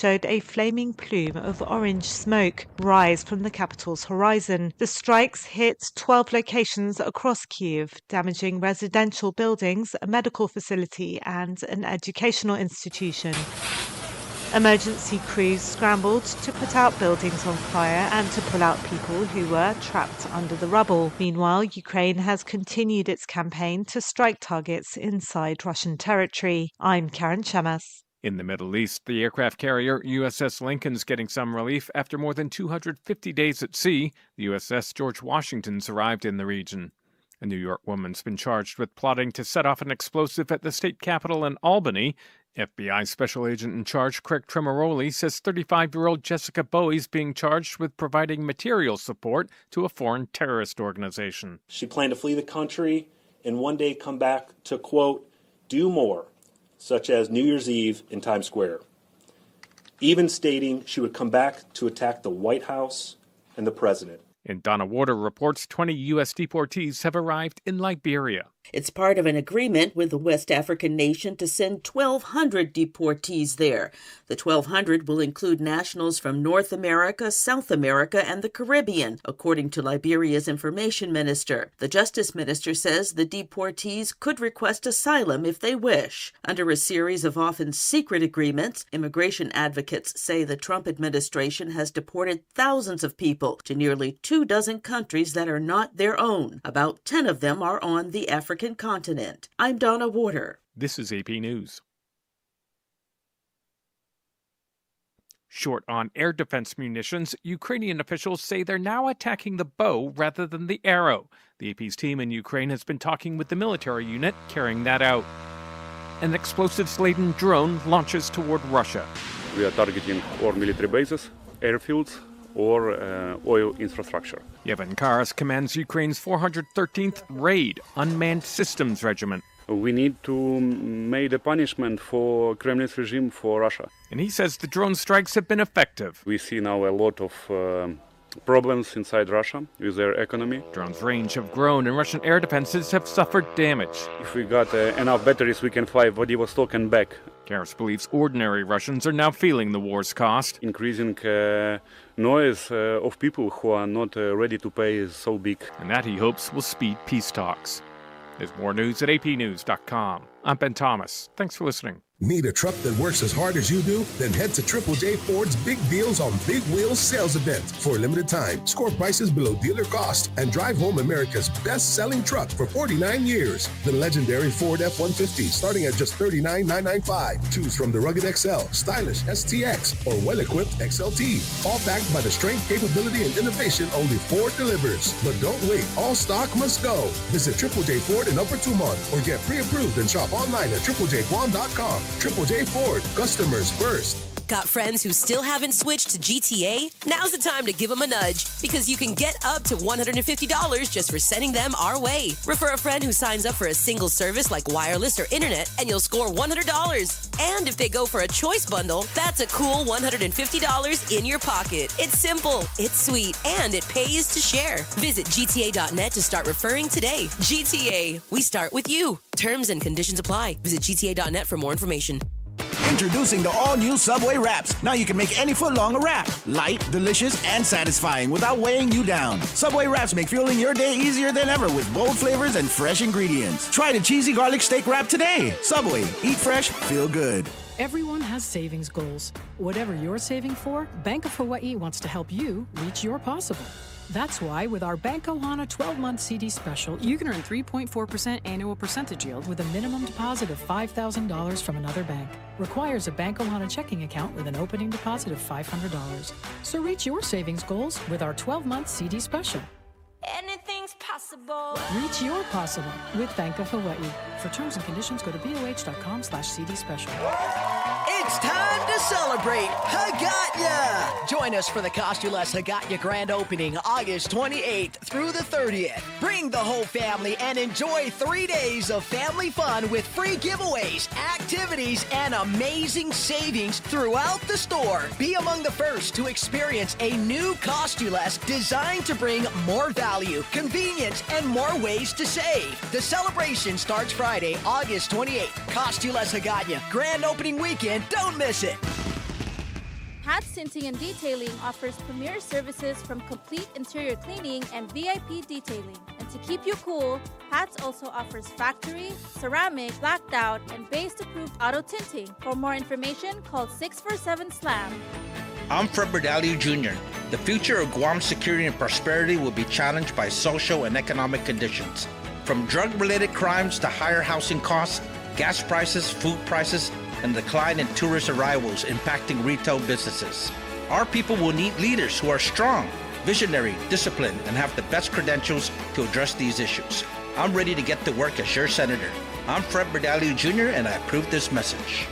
showed a flaming plume of orange smoke rise from the capital's horizon. The strikes hit 12 locations across Kyiv, damaging residential buildings, a medical facility, and an educational institution. Emergency crews scrambled to put out buildings on fire and to pull out people who were trapped under the rubble. Meanwhile, Ukraine has continued its campaign to strike targets inside Russian territory. I'm Karen Chemas. In the Middle East, the aircraft carrier USS Lincoln's getting some relief after more than 250 days at sea. The USS George Washington's arrived in the region. A New York woman's been charged with plotting to set off an explosive at the state capitol in Albany. FBI Special Agent in charge Craig Tremaroli says 35-year-old Jessica Bowie's being charged with providing material support to a foreign terrorist organization. She planned to flee the country and one day come back to, quote, do more, such as New Year's Eve in Times Square, even stating she would come back to attack the White House and the president. And Donna Warder reports 20 U.S. deportees have arrived in Liberia. It's part of an agreement with the West African nation to send 1,200 deportees there. The 1,200 will include nationals from North America, South America, and the Caribbean, according to Liberia's information minister. The justice minister says the deportees could request asylum if they wish. Under a series of often secret agreements, immigration advocates say the Trump administration has deported thousands of people to nearly 24 countries that are not their own. About 10 of them are on the African continent. I'm Donna Warder. This is AP News. Short on air defense munitions, Ukrainian officials say they're now attacking the bow rather than the arrow. The AP's team in Ukraine has been talking with the military unit carrying that out. An explosives-laden drone launches toward Russia. We are targeting or military bases, airfields, or oil infrastructure. Yevhen Karas commands Ukraine's 413th Raid Unmanned Systems Regiment. We need to make a punishment for Kremlin's regime for Russia. And he says the drone strikes have been effective. We see now a lot of problems inside Russia with their economy. Drones' range have grown and Russian air defenses have suffered damage. If we got enough batteries, we can fly Vladivostok and back. Karas believes ordinary Russians are now feeling the war's cost. Increasing noise of people who are not ready to pay is so big. And that, he hopes, will speed peace talks. There's more news at apnews.com. I'm Ben Thomas. Thanks for listening. Need a truck that works as hard as you do? Then head to Triple J Ford's Big Deals on Big Wheels sales event. For a limited time, score prices below dealer cost and drive home America's best-selling truck for 49 years. The legendary Ford F-150 starting at just $39,995. Choose from the rugged XL, stylish STX, or well-equipped XLT. All backed by the strength, capability, and innovation only Ford delivers. But don't wait. All stock must go. Visit Triple J Ford in Upper Tumont or get pre-approved and shop online at triplejguam.com. Triple J Ford, customers first. Got friends who still haven't switched to GTA? Now's the time to give them a nudge, because you can get up to $150 just for sending them our way. Refer a friend who signs up for a single service like wireless or internet, and you'll score $100. And if they go for a choice bundle, that's a cool $150 in your pocket. It's simple, it's sweet, and it pays to share. Visit GTA.net to start referring today. GTA, we start with you. Terms and conditions apply. Visit GTA.net for more information. Introducing the all-new Subway Wraps. Now you can make any footlong a wrap. Light, delicious, and satisfying without weighing you down. Subway Wraps make fueling your day easier than ever with bold flavors and fresh ingredients. Try the cheesy garlic steak wrap today. Subway, eat fresh, feel good. Everyone has savings goals. Whatever you're saving for, Bank of Hawaii wants to help you reach your possible. That's why with our Bank Ohana 12-month CD special, you can earn 3.4% annual percentage yield with a minimum deposit of $5,000 from another bank. Requires a Bank Ohana checking account with an opening deposit of $500. So reach your savings goals with our 12-month CD special. Anything's possible. Reach your possible with Bank of Hawaii. For terms and conditions, go to BOH.com/CD special. It's time to celebrate Haggadah! Join us for the Cost-U-Less Haggadah grand opening August 28th through the 30th. Bring the whole family and enjoy 3 days of family fun with free giveaways, activities, and amazing savings throughout the store. Be among the first to experience a new Cost-U-Less designed to bring more value, convenience, and more ways to save. The celebration starts Friday, August 28th. Cost-U-Less Haggadah grand opening weekend. Don't miss it. Hats Tinting and Detailing offers premier services from complete interior cleaning and VIP detailing. And to keep you cool, Hats also offers factory, ceramic, blacked out, and based-approved auto tinting. For more information, call 647-SLAM. I'm Fred Berdalio Jr. The future of Guam's security and prosperity will be challenged by social and economic conditions. From drug-related crimes to higher housing costs, gas prices, food prices, and the decline in tourist arrivals impacting retail businesses. Our people will need leaders who are strong, visionary, disciplined, and have the best credentials to address these issues. I'm ready to get to work as your senator. I'm Fred Berdalio Jr., and I approve this message.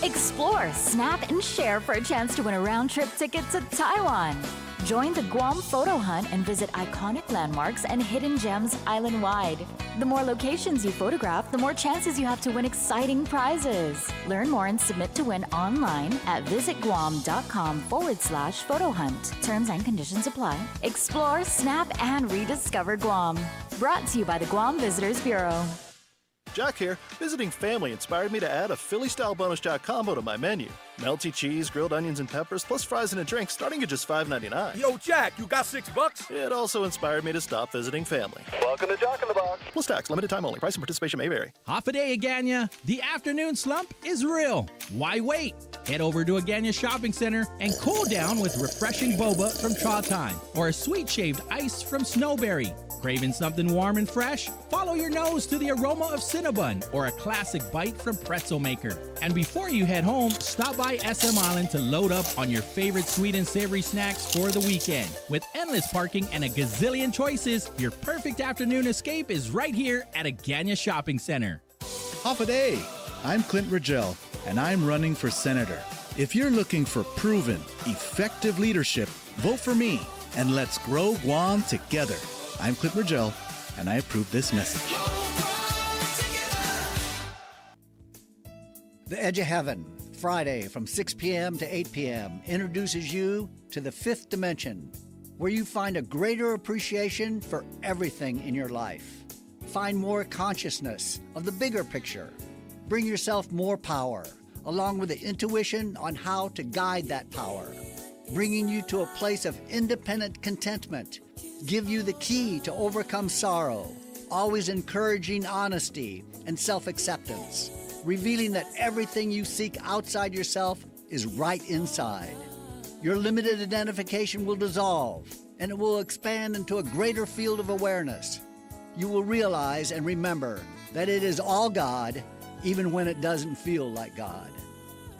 Explore, snap, and share for a chance to win a round-trip ticket to Taiwan. Join the Guam Photo Hunt and visit iconic landmarks and hidden gems island-wide. The more locations you photograph, the more chances you have to win exciting prizes. Learn more and submit to win online at visitguam.com/photo hunt. Terms and conditions apply. Explore, snap, and rediscover Guam. Brought to you by the Guam Visitors Bureau. Jack here. Visiting family inspired me to add a Philly-style bonus jack combo to my menu. Melty cheese, grilled onions and peppers, plus fries and a drink starting at just $5.99. Yo, Jack, you got $6? It also inspired me to stop visiting family. Welcome to Jack in the Box. Plus tax, limited time only. Price and participation may vary. Half a day, Agana. The afternoon slump is real. Why wait? Head over to Agana Shopping Center and cool down with refreshing boba from Cha Time or a sweet shaved ice from Snowberry. Craving something warm and fresh? Follow your nose to the aroma of Cinnabon or a classic bite from Pretzel Maker. And before you head home, stop by SM Island to load up on your favorite sweet and savory snacks for the weekend. With endless parking and a gazillion choices, your perfect afternoon escape is right here at Agana Shopping Center. Half a day. I'm Clint Rigel, and I'm running for senator. If you're looking for proven, effective leadership, vote for me, and let's grow Guam together. I'm Clint Rigel, and I approve this message. The Edge of Heaven, Friday from 6 p.m. to 8 p.m. introduces you to the fifth dimension, where you find a greater appreciation for everything in your life. Find more consciousness of the bigger picture. Bring yourself more power, along with the intuition on how to guide that power, bringing you to a place of independent contentment. Give you the key to overcome sorrow, always encouraging honesty and self-acceptance, revealing that everything you seek outside yourself is right inside. Your limited identification will dissolve, and it will expand into a greater field of awareness. You will realize and remember that it is all God, even when it doesn't feel like God.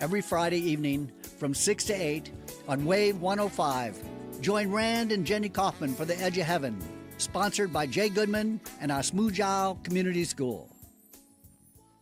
Every Friday evening from 6 to 8 on Wave 105, join Rand and Jenny Kaufman for The Edge of Heaven, sponsored by Jay Goodman and Osmujao Community School.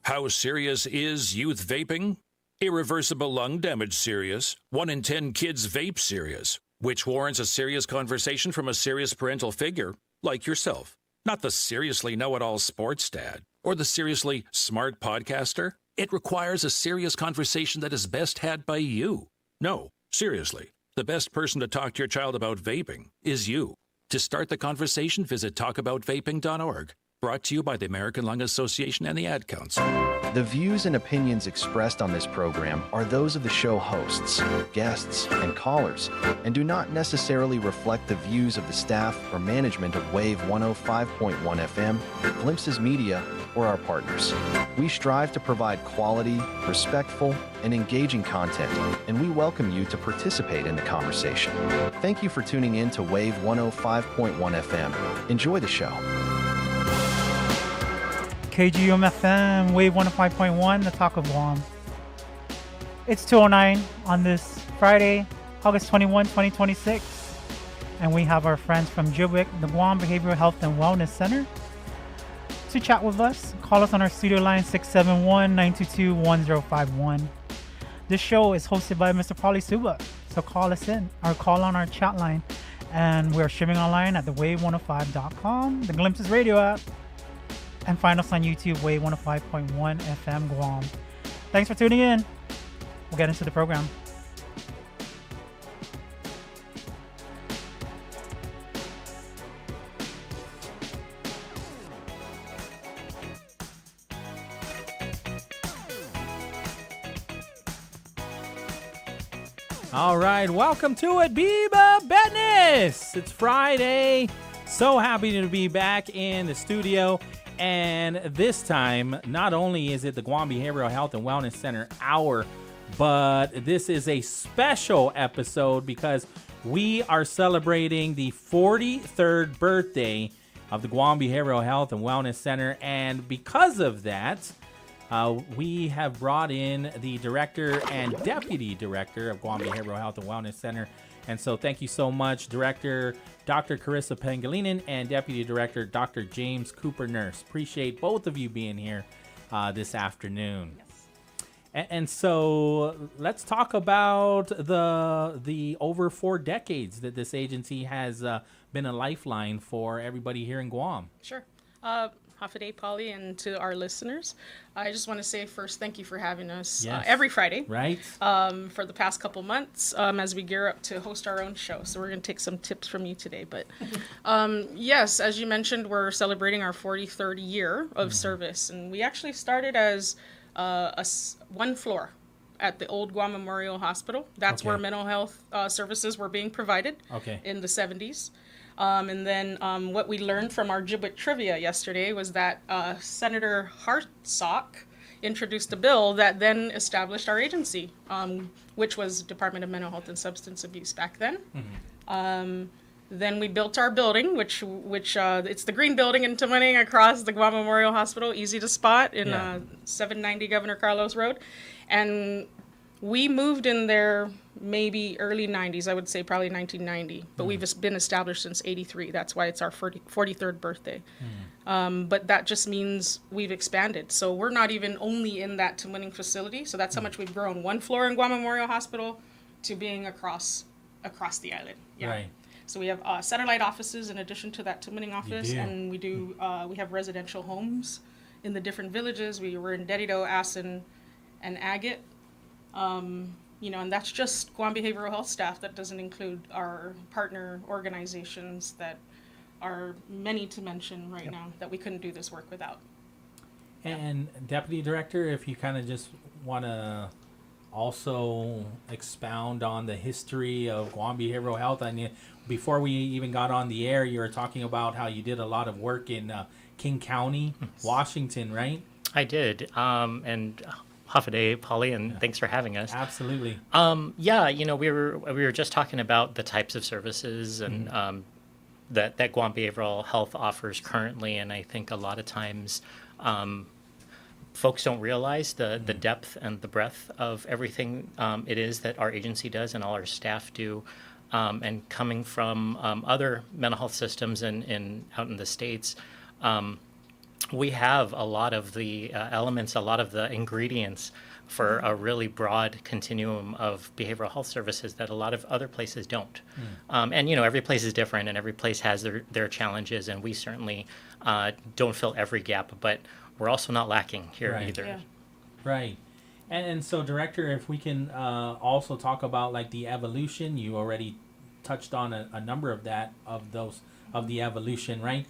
How serious is youth vaping? Irreversible lung damage serious. 1 in 10 kids vape serious, which warrants a serious conversation from a serious parental figure like yourself. Not the seriously know-it-all sports dad or the seriously smart podcaster. It requires a serious conversation that is best had by you. No, seriously. The best person to talk to your child about vaping is you. To start the conversation, visit talkaboutvaping.org. Brought to you by the American Lung Association and the Ad Council. The views and opinions expressed on this program are those of the show hosts, guests, and callers, and do not necessarily reflect the views of the staff or management of Wave 105.1 FM, Glimpses Media, or our partners. We strive to provide quality, respectful, and engaging content, and we welcome you to participate in the conversation. Thank you for tuning in to Wave 105.1 FM. Enjoy the show. KGUM-FM, Wave 105.1, the talk of Guam. It's 2:09 on this Friday, August 21, 2026. And we have our friends from GBWHC, the Guam Behavioral Health and Wellness Center, to chat with us. Call us on our studio line, 671-922-1051. This show is hosted by Mr. Paulie Suba. So call us in, or call on our chat line. And we're streaming online at thewave105.com, the Glimpses Radio app, and find us on YouTube, Wave 105.1 FM Guam. Thanks for tuning in. We'll get into the program. All right, welcome to it, BIBA Business. It's Friday. So happy to be back in the studio. And this time, not only is it the Guam Behavioral Health and Wellness Center Hour, but this is a special episode because we are celebrating the 43rd birthday of the Guam Behavioral Health and Wellness Center. And because of that, we have brought in the director and deputy director of Guam Behavioral Health and Wellness Center. And so thank you so much, Director Dr. Carissa Pangelinan and Deputy Director Dr. James Cooper Nurse. Appreciate both of you being here this afternoon. And so let's talk about the over 4 decades that this agency has been a lifeline for everybody here in Guam. Sure. Hafaday, Polly, and to our listeners, I just want to say first, thank you for having us every Friday, right? For the past couple months, as we gear up to host our own show. So we're going to take some tips from you today. But yes, as you mentioned, we're celebrating our 43rd year of service, and we actually started as one floor at the old Guam Memorial Hospital. That's where mental health services were being provided in the 70s. And then what we learned from our Giblet trivia yesterday was that Senator Hartsock introduced a bill that then established our agency, which was Department of Mental Health and Substance Abuse back then. Then we built our building, which it's the green building in Tamaning across the Guam Memorial Hospital, easy to spot in 790 Governor Carlos Road. And we moved in there maybe early 90s, I would say probably 1990, but we've been established since 83. That's why it's our 43rd birthday. But that just means we've expanded. So we're not even only in that Tamaning facility. So that's how much we've grown. One floor in Guam Memorial Hospital to being across the island. Yeah. Right. So we have satellite offices in addition to that Tamaning office, and we have residential homes in the different villages. We were in Dedido, Asin, and Agate. And that's just Guam Behavioral Health staff. That doesn't include our partner organizations that are many to mention right now that we couldn't do this work without. And Deputy Director, if you kind of just want to also expound on the history of Guam Behavioral Health. I mean, before we even got on the air, you were talking about how you did a lot of work in King County, Washington, right? I did. And half a day, Polly, and thanks for having us. Absolutely. We were just talking about the types of services and that Guam Behavioral Health offers currently, and I think a lot of times folks don't realize the depth and the breadth of everything it is that our agency does and all our staff do. And coming from other mental health systems in out in the States, we have a lot of the elements, a lot of the ingredients for a really broad continuum of behavioral health services that a lot of other places don't. And every place is different, and every place has their challenges, and we certainly don't fill every gap, but we're also not lacking here either. Yeah. Right. And so, Director, if we can also talk about like the evolution, you already touched on a number of the evolution, right?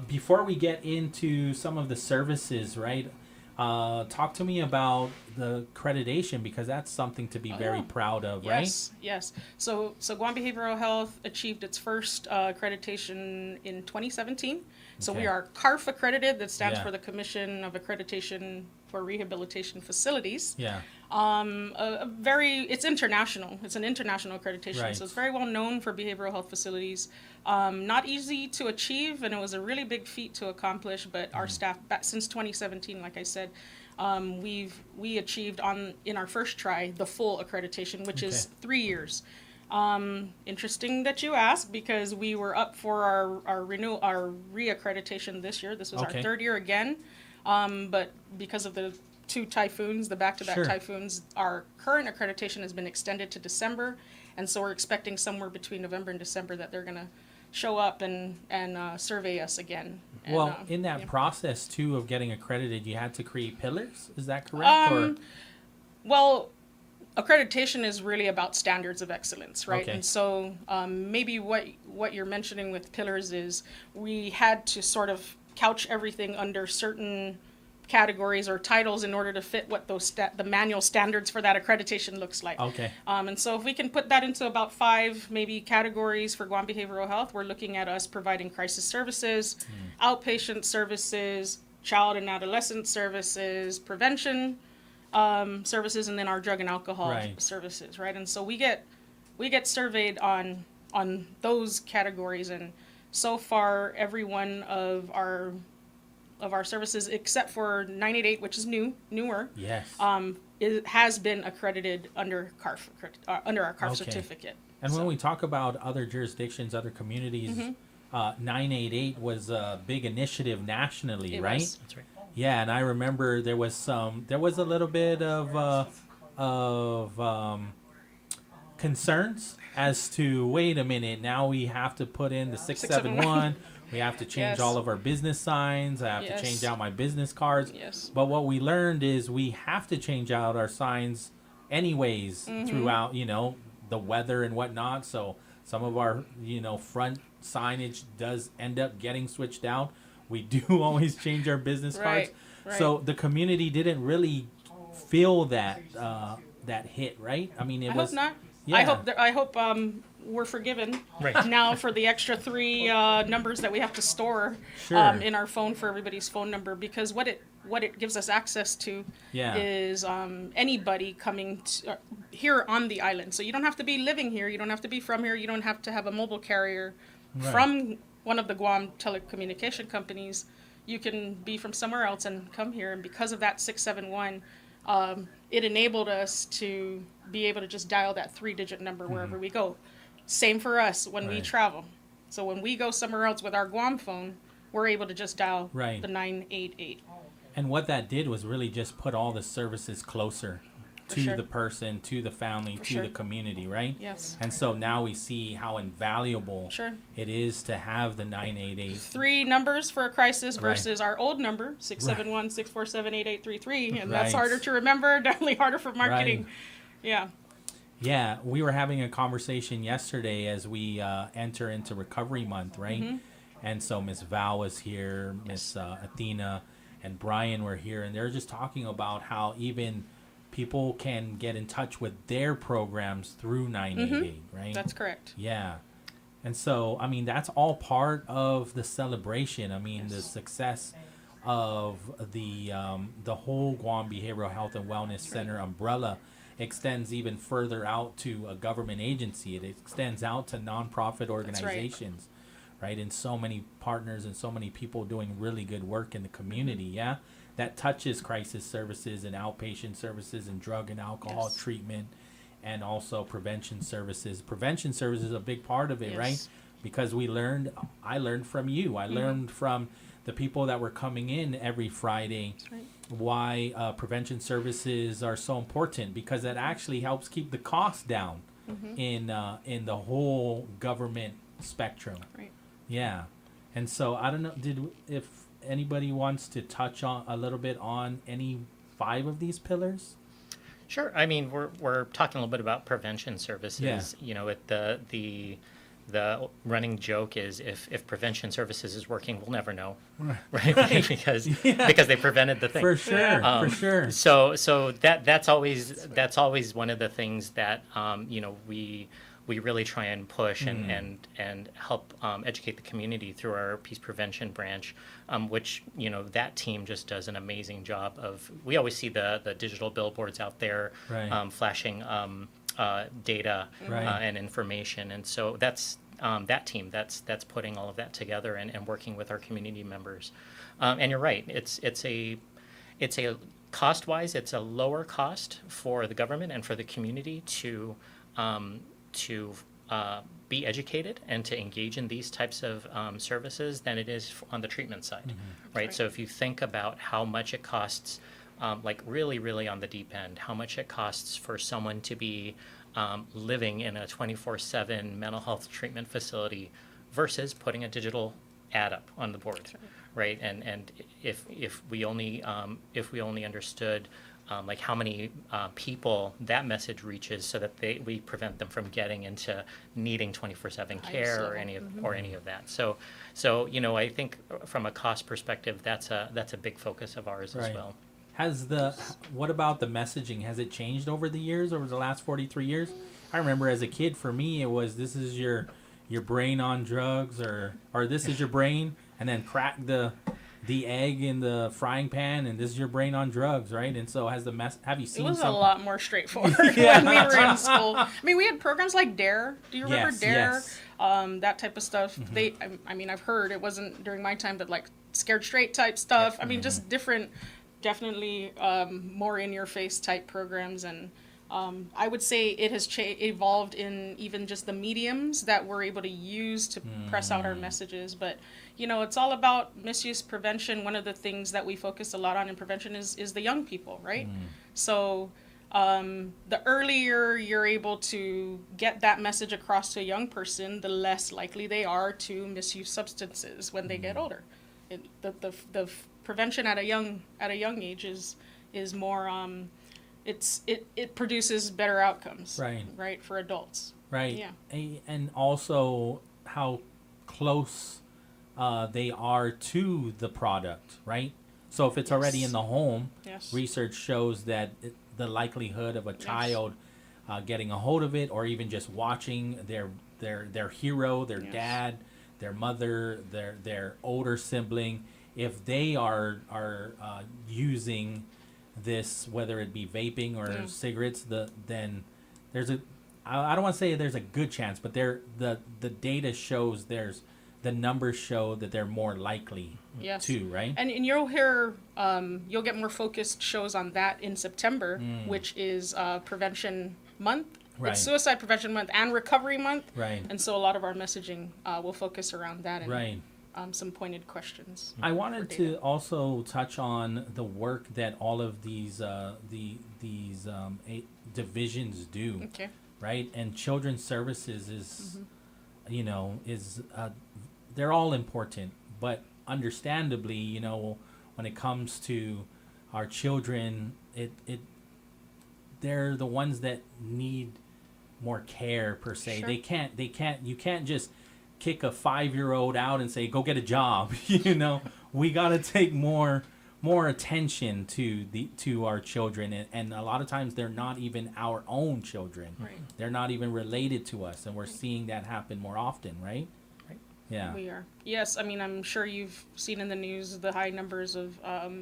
Before we get into some of the services, right? Talk to me about the accreditation, because that's something to be very proud of, right? Yes. So Guam Behavioral Health achieved its first accreditation in 2017. So we are CARF accredited. That stands for the Commission of Accreditation for Rehabilitation Facilities. It's international. It's an international accreditation. So it's very well known for behavioral health facilities. Not easy to achieve, and it was a really big feat to accomplish, but our staff, since 2017, like I said, we achieved in our first try the full accreditation, which is 3 years. Interesting that you asked, because we were up for our reaccreditation this year. This was our 3rd year again, but because of the 2 typhoons, the back-to-back typhoons, our current accreditation has been extended to December, and so we're expecting somewhere between November and December that they're going to show up and survey us again. Well, in that process too of getting accredited, you had to create pillars. Is that correct? Well, accreditation is really about standards of excellence, right? And so maybe what you're mentioning with pillars is we had to sort of couch everything under certain categories or titles in order to fit what those the manual standards for that accreditation looks like. Okay. And so if we can put that into about 5 maybe categories for Guam Behavioral Health, we're looking at us providing crisis services, outpatient services, child and adolescent services, prevention services, and then our drug and alcohol services, right? And so we get surveyed on those categories, and so far every one of our services except for 988, which is newer. Yes. It has been accredited under under our CARF Okay. certificate. And when we talk about other jurisdictions, other communities, 988 was a big initiative nationally, It right? was. That's right. Yeah, and I remember there was a little bit of concerns as to, wait a minute, now we have to put in the 671. We have to change Yes. all of our business signs. I have Yes. to change out my business cards. Yes. But what we learned is we have to change out our signs anyways throughout, the weather and whatnot. So some of our, front signage does end up getting switched out. We do always change our business cards. Right. So the community didn't really feel that that hit, right? I mean, I hope not. Yeah. I hope we're forgiven now for the extra 3 numbers that we have to store Sure. in our phone for everybody's phone number, because what it gives us access to is anybody coming here on the island. So you don't have to be living here, you don't have to be from here, you don't have to have a mobile carrier from one of the Guam telecommunication companies. You can be from somewhere else and come here, and because of that 671, it enabled us to be able to just dial that 3-digit number wherever we go. Same for us when we travel. So when we go somewhere else with our Guam phone, we're able to just dial the 988. And what that did was really just put all the services closer to the person, to the family, to the community, right? Yes. And so now we see how invaluable it is to have the 988. 3 numbers for a crisis versus our old number, 671-647-8833. And that's harder to remember, definitely harder for marketing. Yeah. Yeah, we were having a conversation yesterday as we enter into Recovery Month, right? And so Miss Val was here, Miss Athena, and Brian were here, and they're just talking about how even people can get in touch with their programs through 988, right? That's correct. Yeah. And so, I mean, that's all part of the celebration. I mean, the success of the whole Guam Behavioral Health and Wellness Center umbrella extends even further out to a government agency. It extends out to nonprofit organizations, right? And so many partners and so many people doing really good work in the community, yeah? That touches crisis services and outpatient services and drug and alcohol treatment, and also prevention services. Prevention services is a big part of it, right? Because I learned from you. I learned from the people that were coming in every Friday why prevention services are so important, because that actually helps keep the cost down in the whole government spectrum. Yeah. And so I don't know if anybody wants to touch on a little bit on any 5 of these pillars. Sure. I mean, we're talking a little bit about prevention services. Yeah. You know, the running joke is if prevention services is working, we'll never know, right? because they prevented the thing. For sure. So that's always one of the things that we really try and push and help educate the community through our Peace Prevention branch, which that team just does an amazing job of. We always see the digital billboards out there flashing data and information, and so that's that team that's putting all of that together and working with our community members. And you're right, it's a cost-wise, it's a lower cost for the government and for the community to be educated and to engage in these types of services than it is on the treatment side, right? So if you think about how much it costs, like really on the deep end, how much it costs for someone to be living in a 24/7 mental health treatment facility versus putting a digital ad up on the board, right? And if we only understood like how many people that message reaches, so that we prevent them from getting into needing 24/7 care or any of that. So I think from a cost perspective, that's a big focus of ours as well. What about the messaging? Has it changed over the years, over the last 43 years? I remember as a kid, for me, it was, this is your brain on drugs, or this is your brain, and then crack the egg in the frying pan, and this is your brain on drugs, right? And so have you seen? It was a lot more straightforward when we were in school. I mean, we had programs like DARE. Do you remember DARE? Yes. That type of stuff. I've heard, it wasn't during my time, but like Scared Straight type stuff. I mean, just different, definitely more in your face type programs. And I would say it has evolved in even just the mediums that we're able to use to press out our messages. But it's all about misuse prevention. One of the things that we focus a lot on in prevention is the young people, right? So the earlier you're able to get that message across to a young person, the less likely they are to misuse substances when they get older. The prevention at a young age is more it produces better outcomes, right, for adults. Right. Yeah. And also how close they are to the product, right? So if it's already in the home, research shows that the likelihood of a child getting a hold of it, or even just watching their hero, their dad, their mother, their older sibling, if they are using this, whether it be vaping or cigarettes, then there's I don't want to say there's a good chance, but the data shows the numbers show that they're more likely to, right? And you'll hear, you'll get more focused shows on that in September, which is Prevention Month. Right. It's Suicide Prevention Month and Recovery Month. Right. And so a lot of our messaging will focus around that and some pointed questions. I wanted to also touch on the work that all of these divisions do. Okay. Right? And children's services is they're all important, but understandably, when it comes to our children, they're the ones that need more care per se. Sure. You can't just kick a 5-year-old out and say, go get a job. We got to take more attention to our children, and a lot of times they're not even our own children. Right. They're not even related to us, and we're seeing that happen more often, right? Yeah. We are. Yes, I mean, I'm sure you've seen in the news the high numbers of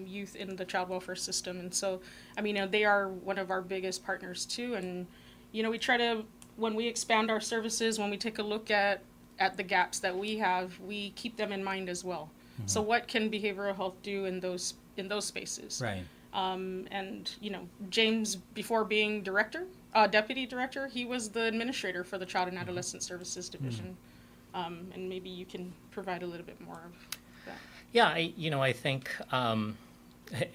youth in the child welfare system. And so, I mean, they are one of our biggest partners too. And, we try to, when we expand our services, when we take a look at the gaps that we have, we keep them in mind as well. So what can behavioral health do in those spaces? Right. And, James, before being deputy director, he was the administrator for the Child and Adolescent Services Division. And maybe you can provide a little bit more of that. Yeah, I think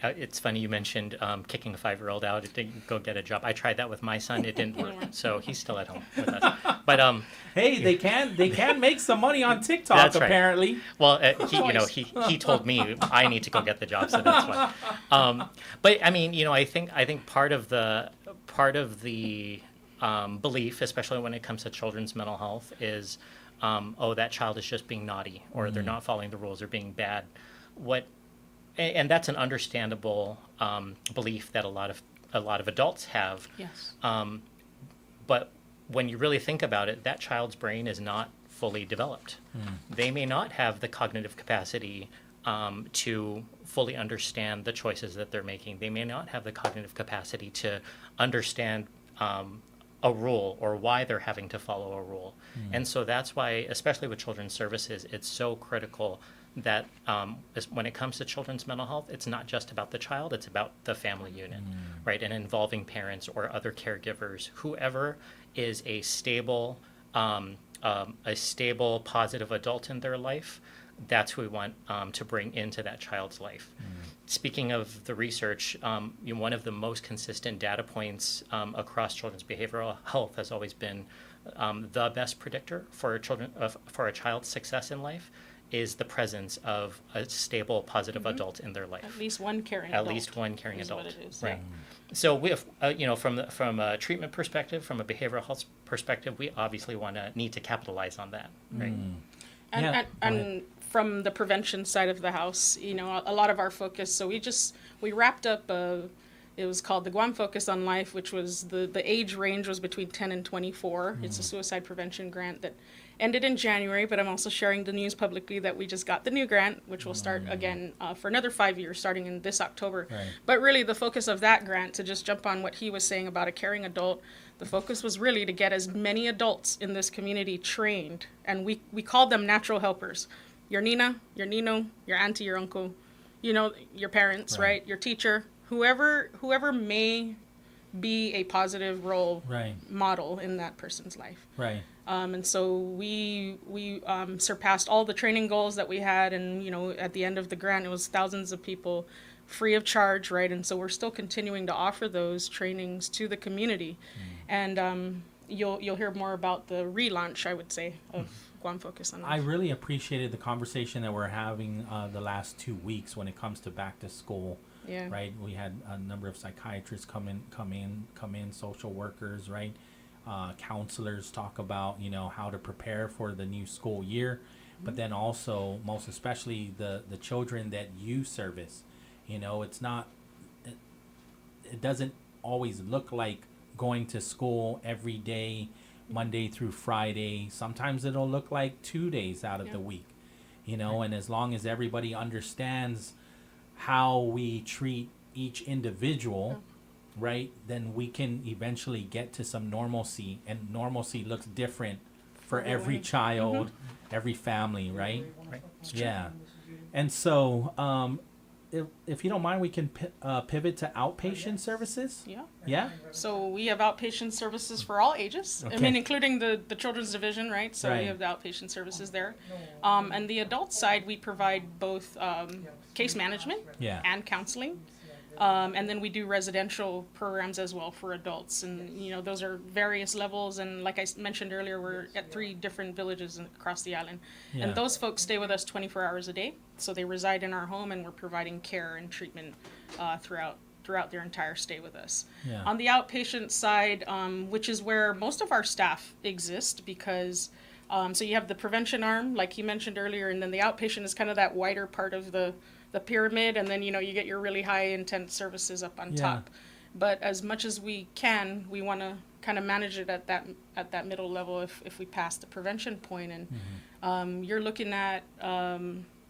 it's funny you mentioned kicking a 5-year-old out. It didn't go get a job. I tried that with my son. It didn't work. So he's still at home with us. But hey, they can make some money on TikTok. That's right. Apparently. Well, he told me I need to go get the job, so that's why. But I mean, I think part of the belief, especially when it comes to children's mental health, is that child is just being naughty, or they're not following the rules, or being bad. And that's an understandable belief that a lot of adults have. Yes. But when you really think about it, that child's brain is not fully developed. They may not have the cognitive capacity to fully understand the choices that they're making. They may not have the cognitive capacity to understand a rule, or why they're having to follow a rule. And so that's why, especially with children's services, it's so critical that when it comes to children's mental health, it's not just about the child, it's about the family unit, right? And involving parents or other caregivers, whoever is a stable, positive adult in their life. That's who we want to bring into that child's life. Speaking of the research, one of the most consistent data points across children's behavioral health has always been the best predictor for a child's success in life is the presence of a stable, positive adult in their life. At least one caring At adult. least one caring is adult. What it is. Right. So we have, from a treatment perspective, from a behavioral health perspective, we obviously need to capitalize on that, right? And from the prevention side of the house, a lot of our focus. So we wrapped up. It was called the Guam Focus on Life, which was the age range was between 10 and 24. It's a suicide prevention grant that ended in January, but I'm also sharing the news publicly that we just got the new grant, which will start again for another 5 years, starting in this October. Right. But really, the focus of that grant, to just jump on what he was saying about a caring adult, the focus was really to get as many adults in this community trained, and we called them natural helpers. Your Nina, your Nino, your auntie, your uncle, your parents, right? Your teacher, whoever may be a positive role model in that person's life. Right. And so we surpassed all the training goals that we had, and at the end of the grant, it was thousands of people, free of charge, right? And so we're still continuing to offer those trainings to the community, and you'll hear more about the relaunch, I would say, of Guam Focus on Life. I really appreciated the conversation that we're having the last 2 weeks when it comes to back to school. Yeah. Right. We had a number of psychiatrists come in, social workers, right? Counselors talk about, how to prepare for the new school year, but then also, most especially, the children that you service. It's not, it doesn't always look like going to school every day, Monday through Friday. Sometimes it'll look like 2 days out of the week, and as long as everybody understands how we treat each individual, right, then we can eventually get to some normalcy, and normalcy looks different for every child, every family, right? Right. Yeah. And so, if you don't mind, we can pivot to outpatient services. Yeah. Yeah. So we have outpatient services for all ages. I mean, including the children's division, right? So we have the outpatient services there. And the adult side, we provide both case management and counseling. And then we do residential programs as well for adults. And, those are various levels. And like I mentioned earlier, we're at 3 different villages across the island. Yeah. And those folks stay with us 24 hours a day. So they reside in our home, and we're providing care and treatment throughout their entire stay with us. Yeah. On the outpatient side, which is where most of our staff exist, because so you have the prevention arm, like you mentioned earlier, and then the outpatient is kind of that wider part of the pyramid, and then you get your really high intense services up on top. But as much as we can, we want to kind of manage it at that middle level if we pass the prevention point. And you're looking at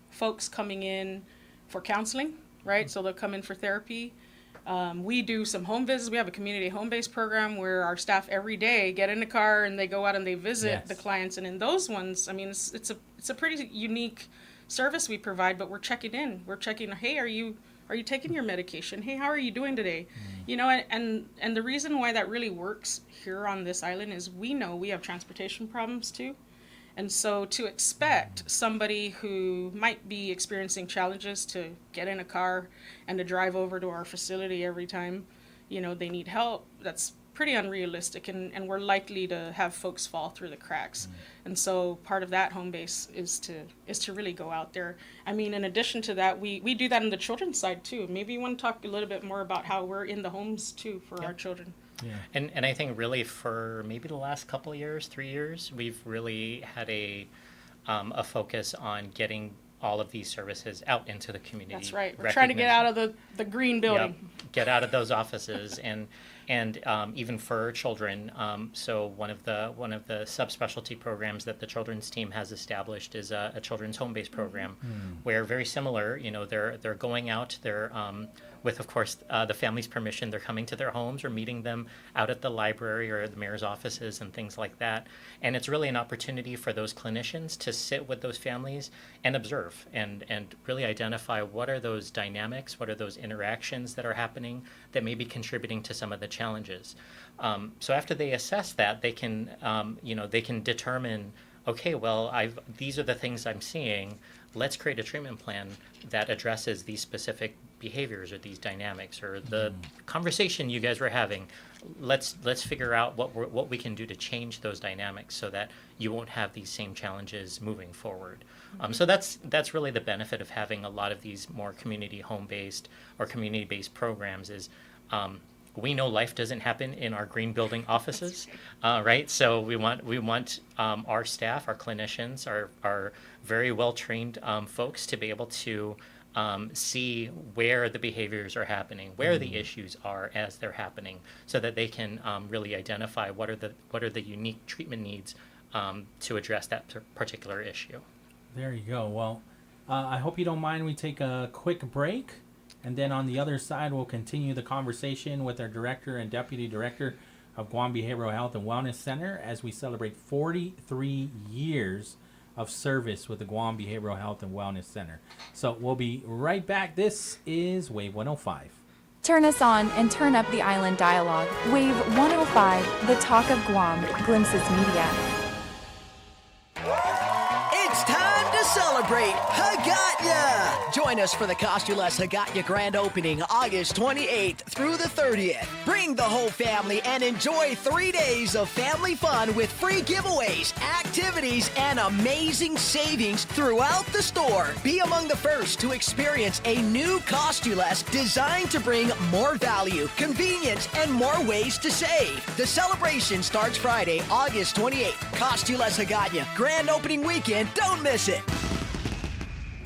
folks coming in for counseling, right? So they'll come in for therapy. We do some home visits. We have a community home-based program where our staff every day get in the car and they go out and they visit the clients. And in those ones, I mean, it's a pretty unique service we provide, but we're checking in. We're checking, hey, are you taking your medication? Hey, how are you doing today? And the reason why that really works here on this island is we know we have transportation problems too. And so to expect somebody who might be experiencing challenges to get in a car and to drive over to our facility every time, they need help, that's pretty unrealistic, and we're likely to have folks fall through the cracks. And so part of that home base is to really go out there. I mean, in addition to that, we do that on the children's side too. Maybe you want to talk a little bit more about how we're in the homes too for our children. Yeah. And I think really for maybe the last couple of years, 3 years, we've really had a focus on getting all of these services out into the community. That's right. We're trying to get out of the green building. Yep. Get out of those offices and even for children. So one of the subspecialty programs that the children's team has established is a children's home-based program, where very similar. They're going out. They're with, of course, the family's permission. They're coming to their homes or meeting them out at the library or the mayor's offices and things like that. And it's really an opportunity for those clinicians to sit with those families and observe and really identify what are those dynamics, what are those interactions that are happening that may be contributing to some of the challenges. So after they assess that, they can determine, okay, well, these are the things I'm seeing. Let's create a treatment plan that addresses these specific behaviors or these dynamics or the conversation you guys were having. let's figure out what we can do to change those dynamics so that you won't have these same challenges moving forward. So that's really the benefit of having a lot of these more community home-based or community-based programs is we know life doesn't happen in our green building offices, right? So we want our staff, our clinicians, our very well-trained folks to be able to see where the behaviors are happening, where the issues are as they're happening, so that they can really identify what are the unique treatment needs to address that particular issue. There you go. Well, I hope you don't mind we take a quick break, and then on the other side we'll continue the conversation with our director and deputy director of Guam Behavioral Health and Wellness Center as we celebrate 43 years of service with the Guam Behavioral Health and Wellness Center. So we'll be right back. This is Wave 105. Turn us on and turn up the island dialogue. Wave 105, the talk of Guam, Glimpses Media. It's time to celebrate Haggatnya! Join us for the Costuless Haggatnya grand opening August 28th through the 30th. Bring the whole family and enjoy 3 days of family fun with free giveaways, activities, and amazing savings throughout the store. Be among the first to experience a new Costuless designed to bring more value, convenience, and more ways to save. The celebration starts Friday, August 28th. Costuless Haggatnya grand opening weekend. Don't miss it.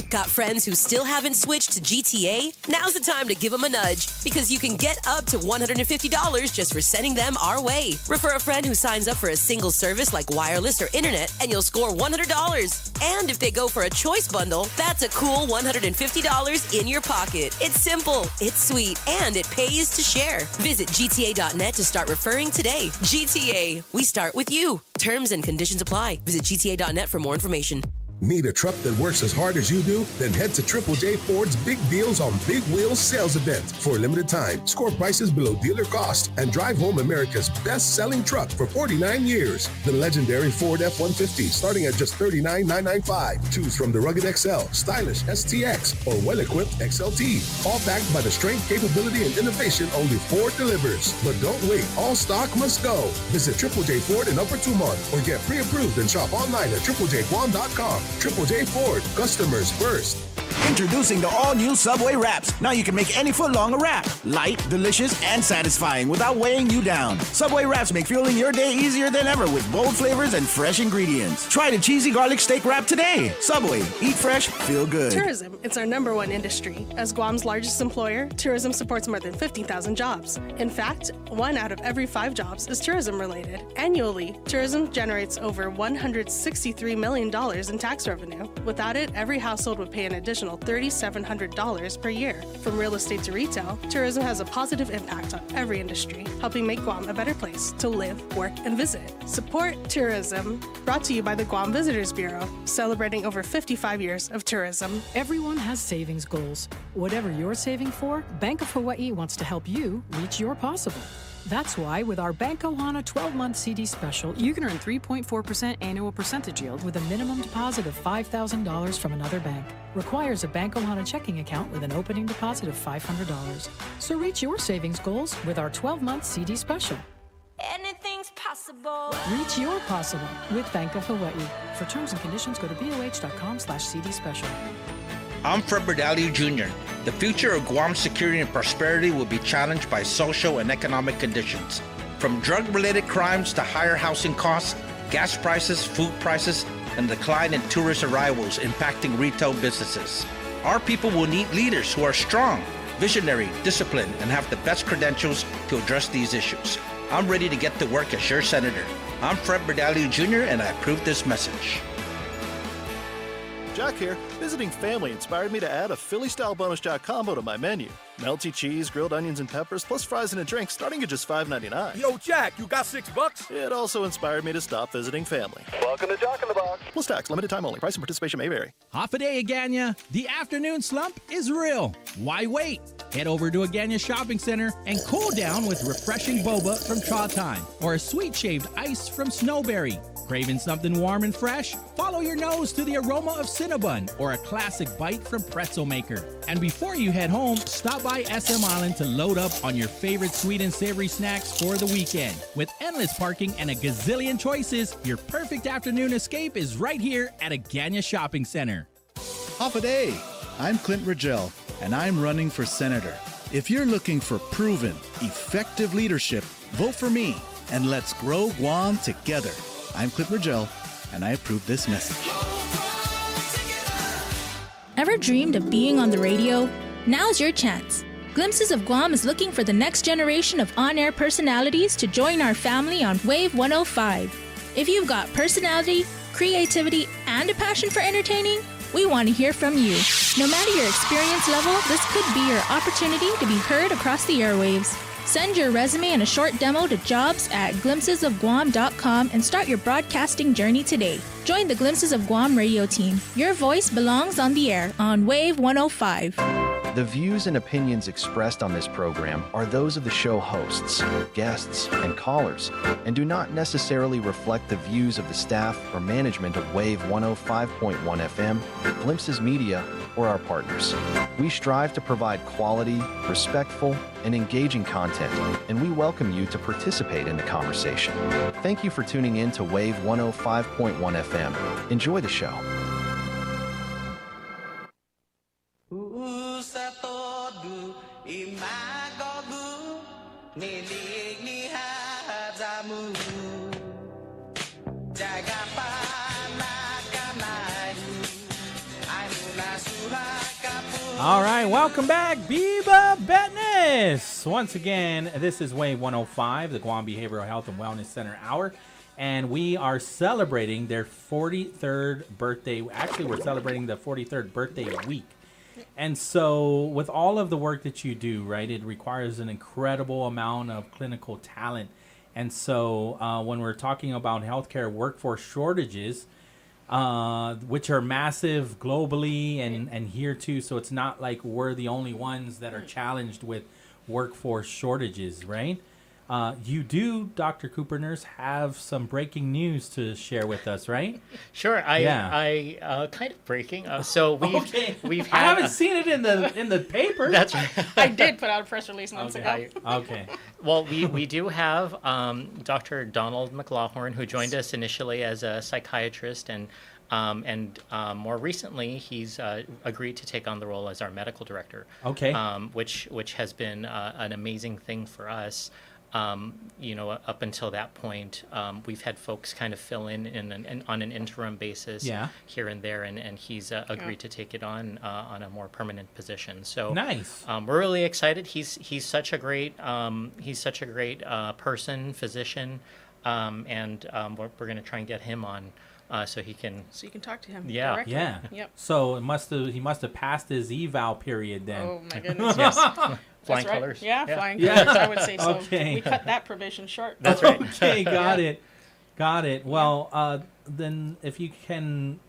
Got friends who still haven't switched to GTA? Now's the time to give them a nudge because you can get up to $150 just for sending them our way. Refer a friend who signs up for a single service like wireless or internet and you'll score $100. And if they go for a choice bundle, that's a cool $150 in your pocket. It's simple, it's sweet, and it pays to share. Visit GTA.net to start referring today. GTA, we start with you. Terms and conditions apply. Visit GTA.net for more information. Need a truck that works as hard as you do? Then head to Triple J Ford's Big Deals on Big Wheels sales event. For a limited time, score prices below dealer cost and drive home America's best-selling truck for 49 years. The legendary Ford F-150 starting at just $39,995. Choose from the rugged XL, stylish STX, or well-equipped XLT. All backed by the strength, capability, and innovation only Ford delivers. But don't wait. All stock must go. Visit Triple J Ford in Upper Tumon or get pre-approved and shop online at triplejguam.com. Triple J Ford, customers first. Introducing the all-new Subway Wraps. Now you can make any foot-long a wrap. Light, delicious, and satisfying without weighing you down. Subway Wraps make fueling your day easier than ever with bold flavors and fresh ingredients. Try the cheesy garlic steak wrap today. Subway, eat fresh, feel good. Tourism, it's our #1 industry. As Guam's largest employer, tourism supports more than 15,000 jobs. In fact, 1 out of every 5 jobs is tourism-related. Annually, tourism generates over $163 million in tax revenue. Without it, every household would pay an additional $3,700 per year. From real estate to retail, tourism has a positive impact on every industry, helping make Guam a better place to live, work, and visit. Support tourism. Brought to you by the Guam Visitors Bureau, celebrating over 55 years of tourism. Everyone has savings goals. Whatever you're saving for, Bank of Hawaii wants to help you reach your possible. That's why with our Bank Ohana 12-month CD special, you can earn 3.4% annual percentage yield with a minimum deposit of $5,000 from another bank. Requires a Bank Ohana checking account with an opening deposit of $500. So reach your savings goals with our 12-month CD special. Anything's possible. Reach your possible with Bank of Hawaii. For terms and conditions, go to boh.com/CD special. I'm Fred Berdalio Jr. The future of Guam's security and prosperity will be challenged by social and economic conditions. From drug-related crimes to higher housing costs, gas prices, food prices, and decline in tourist arrivals impacting retail businesses. Our people will need leaders who are strong, visionary, disciplined, and have the best credentials to address these issues. I'm ready to get to work as your senator. I'm Fred Berdalio Jr., and I approve this message. Jack here. Visiting family inspired me to add a Philly-style bonus jack combo to my menu. Melty cheese, grilled onions, and peppers, plus fries and a drink starting at just $5.99. Yo, Jack, you got $6? It also inspired me to stop visiting family. Welcome to Jack in the Box. Plus tax, limited time only. Price and participation may vary. Half a day, Aganya. The afternoon slump is real. Why wait? Head over to Aganya Shopping Center and cool down with refreshing boba from Cha Time or a sweet shaved ice from Snowberry. Craving something warm and fresh? Follow your nose to the aroma of Cinnabon or a classic bite from Pretzel Maker. And before you head home, stop by SM Island to load up on your favorite sweet and savory snacks for the weekend. With endless parking and a gazillion choices, your perfect afternoon escape is right here at Agana Shopping Center. Half a day. I'm Clint Rigel, and I'm running for senator. If you're looking for proven, effective leadership, vote for me, and let's grow Guam together. I'm Clint Rigel, and I approve this message. Ever dreamed of being on the radio? Now's your chance. Glimpses of Guam is looking for the next generation of on-air personalities to join our family on Wave 105. If you've got personality, creativity, and a passion for entertaining, we want to hear from you. No matter your experience level, this could be your opportunity to be heard across the airwaves. Send your resume and a short demo to jobs@glimpsesofguam.com and start your broadcasting journey today. Join the Glimpses of Guam radio team. Your voice belongs on the air on Wave 105. The views and opinions expressed on this program are those of the show hosts, guests, and callers, and do not necessarily reflect the views of the staff or management of Wave 105.1 FM, Glimpses Media, or our partners. We strive to provide quality, respectful, and engaging content, and we welcome you to participate in the conversation. Thank you for tuning in to Wave 105.1 FM. Enjoy the show. All right, welcome back, BIBA Betness. Once again, this is Wave 105, the Guam Behavioral Health and Wellness Center Hour, and we are celebrating their 43rd birthday. Actually, we're celebrating the 43rd birthday week. And so with all of the work that you do, right, it requires an incredible amount of clinical talent. And so when we're talking about healthcare workforce shortages, which are massive globally and here too. So it's not like we're the only ones that are challenged with workforce shortages, right? You do, Dr. Cooper Nurse, have some breaking news to share with us, right? Sure. I kind of breaking. So we've had. I haven't seen it in the paper. That's right. I did put out a press release months ago. Okay. Well, we do have Dr. Donald McLaughlin, who joined us initially as a psychiatrist, and more recently he's agreed to take on the role as our medical director. Okay. Which has been an amazing thing for us. Up until that point, we've had folks kind of fill in on an interim basis here and there, and he's agreed to take it on a more permanent position. So nice. We're really excited. He's such a great person, physician, and we're going to try and get him on. So you can talk to him. Yeah, directly. Yeah. Yep. So he must have passed his eval period then. Oh my goodness. Yes. Flying right. colors. Yeah, flying colors. I would say so. Okay. We cut that probation short. That's right. Okay, got it. Well, then if you can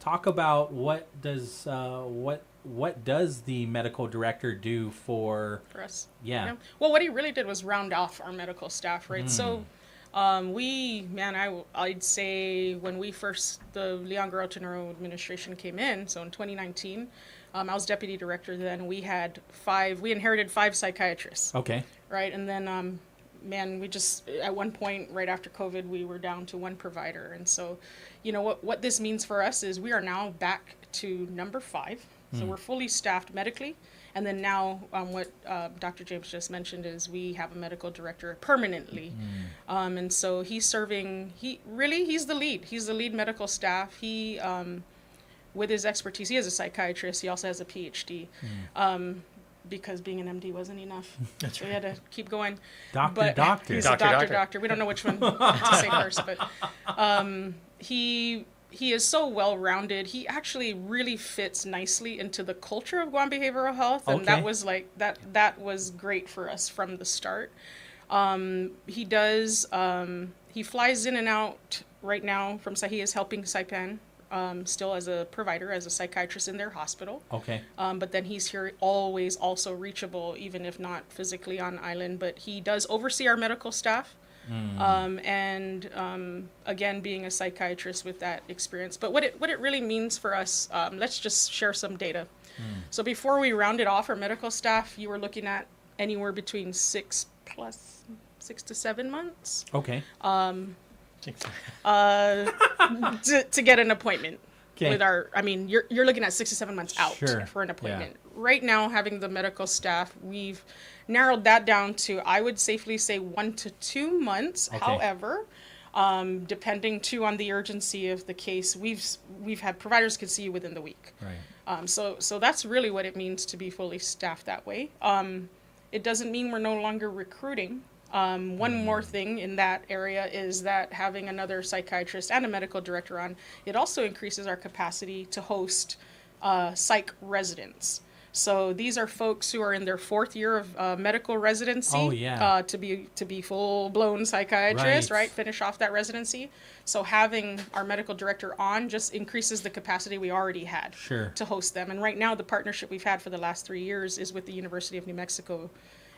talk about what does the medical director do for us? Yeah. Well, what he really did was round off our medical staff, right? So. I'd say when the Leon Guerrero Tenero administration came in, so in 2019, I was deputy director then. We inherited 5 psychiatrists. Okay. Right, and then, we just, at one point, right after COVID, we were down to 1 provider. And so, what this means for us is we are now back to number 5. So we're fully staffed medically. And then now what Dr. James just mentioned is we have a medical director permanently. And so he's the lead. He's the lead medical staff. He, with his expertise, he is a psychiatrist. He also has a PhD. Because being an MD wasn't enough. That's so we had to keep going. Doctor. He's a doctor. We don't know which one to say first, but he is so well-rounded. He actually really fits nicely into the culture of Guam Behavioral Health, and that was that was great for us from the start. He flies in and out right now he is helping Saipan still as a provider, as a psychiatrist in their hospital. Okay. But then he's here always also reachable, even if not physically on island. But he does oversee our medical staff. Again, being a psychiatrist with that experience. But what it really means for us, let's just share some data. So before we rounded off our medical staff, you were looking at anywhere between 6 to 7 months. Okay. To get an appointment. Okay. With our, I mean, you're looking at 6 to 7 months out Sure. for an appointment. Yeah. Right now, having the medical staff, we've narrowed that down to, I would safely say, 1 to 2 months. Okay. However, depending too on the urgency of the case, we've had providers could see you within the week. Right. So that's really what it means to be fully staffed that way. It doesn't mean we're no longer recruiting. One more thing in that area is that having another psychiatrist and a medical director on, it also increases our capacity to host psych residents. So these are folks who are in their 4th year of medical residency. Oh, yeah. To be full-blown psychiatrists, Right. right? Finish off that residency. So having our medical director on just increases the capacity we already had Sure. to host them. And right now, the partnership we've had for the last 3 years is with the University of New Mexico.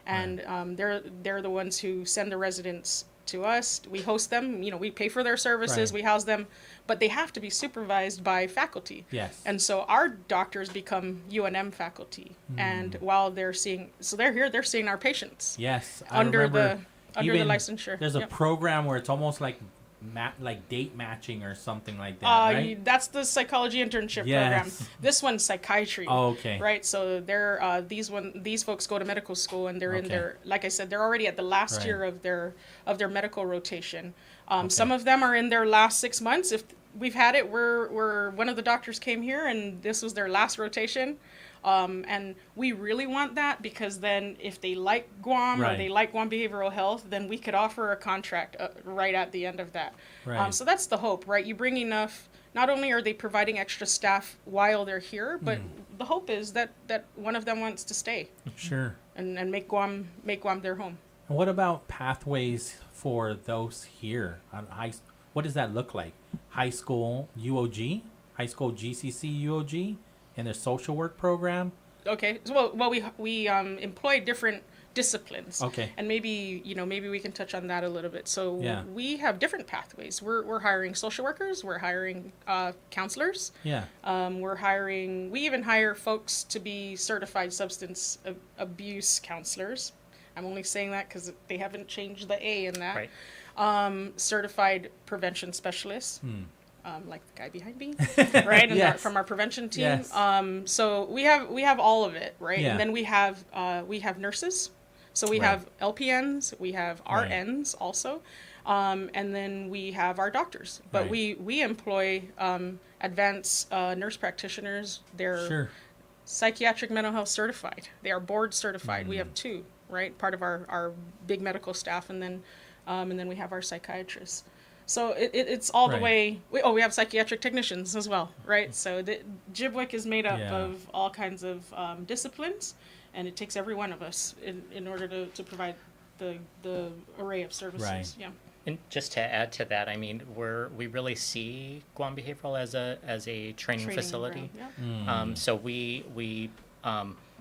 And they're the ones who send the residents to us. We host them. You know, we pay for their services. Right. We house them, but they have to be supervised by faculty. Yes. And so our doctors become UNM faculty, and while they're seeing, so they're here. They're seeing our patients. Yes. Under the even licensure. There's a Yep. program where it's almost like date matching or something like that, right? That's the psychology internship Yes. program. This one's psychiatry. Oh, okay. Right. So they're these folks go to medical school, and they're in Okay. their, like I said, they're already at the last Right. year of their medical rotation. Some of them are in their last 6 months. If we've had it where one of the doctors came here and this was their last rotation. And we really want that, because then if they like Guam or Right. they like Guam Behavioral Health, then we could offer a contract right at the end of that. Right. So that's the hope, right? You bring enough, not only are they providing extra staff while they're here, but the hope is that one of them wants to stay Sure. and make Guam their home. And what about pathways for those here? What does that look like? High school UOG? High school GCC UOG? In their social work program? Okay. So, well, we employ different disciplines. Okay. And maybe we can touch on that a little bit. So Yeah. we have different pathways. We're hiring social workers. We're hiring counselors. Yeah. We even hire folks to be certified substance abuse counselors. I'm only saying that because they haven't changed the A in that. Right. Certified prevention specialists. Like the guy behind me, right? And Yes. from our prevention team. Yes. So we have all of it, right? Yeah. And then we have nurses. So we Right. have LPNs, we have Right. RNs also, and then we have our doctors. But Right. we employ advanced nurse practitioners. They're Sure. psychiatric mental health certified. They are board certified. We have 2, right? Part of our big medical staff, and then we have our psychiatrists. So it's all the Right. way. We have psychiatric technicians as well, right? So the GBWC is made up Yeah. of all kinds of disciplines, and it takes every one of us in order to provide the array of services. Right. Yeah. And just to add to that, I mean, we really see Guam Behavioral as a training facility. ground, yeah. So we